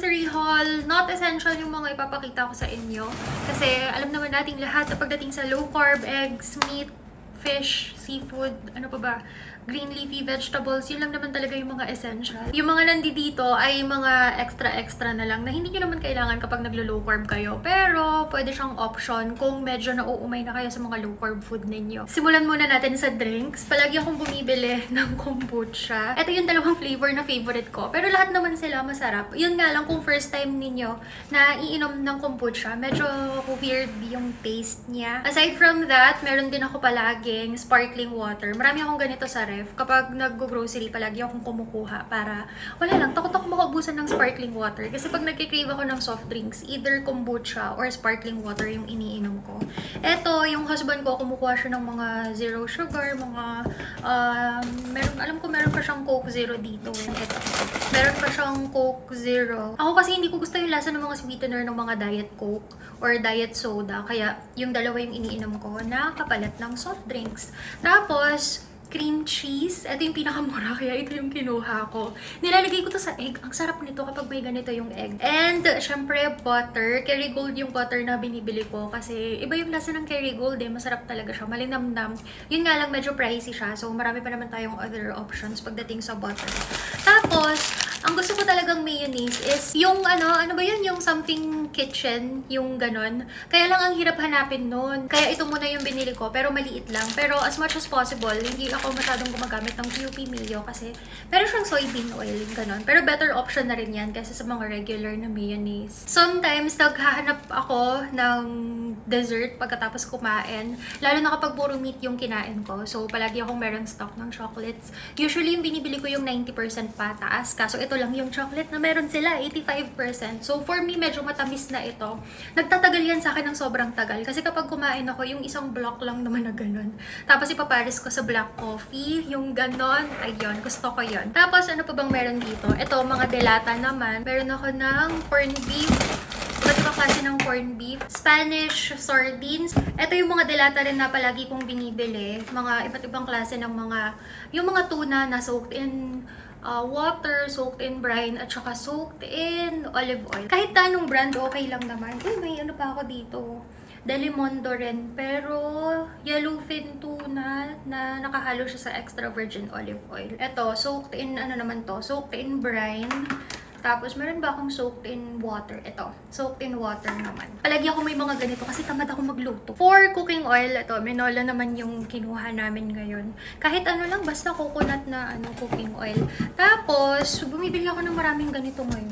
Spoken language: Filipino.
grocery haul. Not essential yung mga ipapakita ko sa inyo. Kasi alam naman nating lahat na pagdating sa low carb, eggs, meat, fish, seafood, ano pa ba, green leafy vegetables, yun lang naman talaga yung mga essential. Yung mga nandito ay mga extra na lang na hindi nyo naman kailangan kapag naglo-low carb kayo. Pero pwede siyang option kung medyo nauumay na kayo sa mga low carb food ninyo. Simulan muna natin sa drinks. Palagi akong bumibili ng kombucha. Ito yung dalawang flavor na favorite ko. Pero lahat naman sila masarap. Yun nga lang kung first time ninyo na iinom ng kombucha, medyo weird yung taste niya. Aside from that, meron din ako palaging sparkling water. Marami akong ganito sa ref. Kapag nag-grocery, palagi akong kumukuha para, wala lang, takot ako makaubusan ng sparkling water. Kasi pag nagkikrave ako ng soft drinks, either kombucha or sparkling water yung iniinom ko. Eto, yung husband ko, kumukuha siya ng mga zero sugar, mga, alam ko meron pa siyang Coke Zero dito. Eto, meron pa siyang Coke Zero. Ako kasi hindi ko gusto yung lasa ng mga sweetener ng mga diet Coke or diet soda. Kaya yung dalawa yung iniinom ko na kapalit ng soft drinks. Tapos, cream cheese. Ito yung pinakamura, kaya ito yung kinuha ko. Nilalagay ko to sa egg. Ang sarap nito kapag may ganito yung egg. And, syempre, butter. Kerrygold yung butter na binibili ko kasi iba yung lasa ng Kerrygold eh. Masarap talaga siya. Malinamnam. Yun nga lang, medyo pricey siya. So, marami pa naman tayong other options pagdating sa butter. Tapos, ang gusto ko talagang mayonnaise is yung ano ba yun? Yung something kitchen, yung ganon. Kaya lang ang hirap hanapin nun. Kaya ito muna yung binili ko, pero maliit lang. Pero as much as possible, hindi ako masyadong gumagamit ng QP mayo kasi meron siyang soybean oil, yung ganon. Pero better option na rin yan kaysa sa mga regular na mayonnaise. Sometimes, naghahanap ako ng dessert pagkatapos kumain. Lalo na kapag puro meat yung kinain ko. So, palagi akong meron stock ng chocolates. Usually, yung binibili ko yung 90% pataas. Kaso, ito lang yung chocolate na meron sila, 85%. So, for me, medyo matamis na ito. Nagtatagal yan sa akin ng sobrang tagal. Kasi kapag kumain ako, yung isang block lang naman na ganon. Tapos, ipapares ko sa black coffee, yung ganon. Ayun, gusto ko yun. Tapos, ano pa bang meron dito? Ito, mga delata naman. Meron ako ng corned beef. Iba't ibang klase ng corned beef. Spanish sardines. Ito yung mga delata rin na palagi kong binibili. Mga iba't ibang klase ng mga, yung mga tuna na soaked in water, soaked in brine, at saka soaked in olive oil. Kahit anong brand, okay lang naman. Uy, may ano pa ako dito. Delimondo rin, pero yellowfin tuna na nakahalo siya sa extra virgin olive oil. Ito, soaked in, ano naman to? Soaked in brine. Tapos, meron ba akong soaked in water? Ito, soaked in water naman. Palagi ako may mga ganito kasi tamad ako magluto. For cooking oil, ito, Minola naman yung kinuha namin ngayon. Kahit ano lang, basta coconut na cooking oil. Tapos, bumibili ako ng maraming ganito ngayon.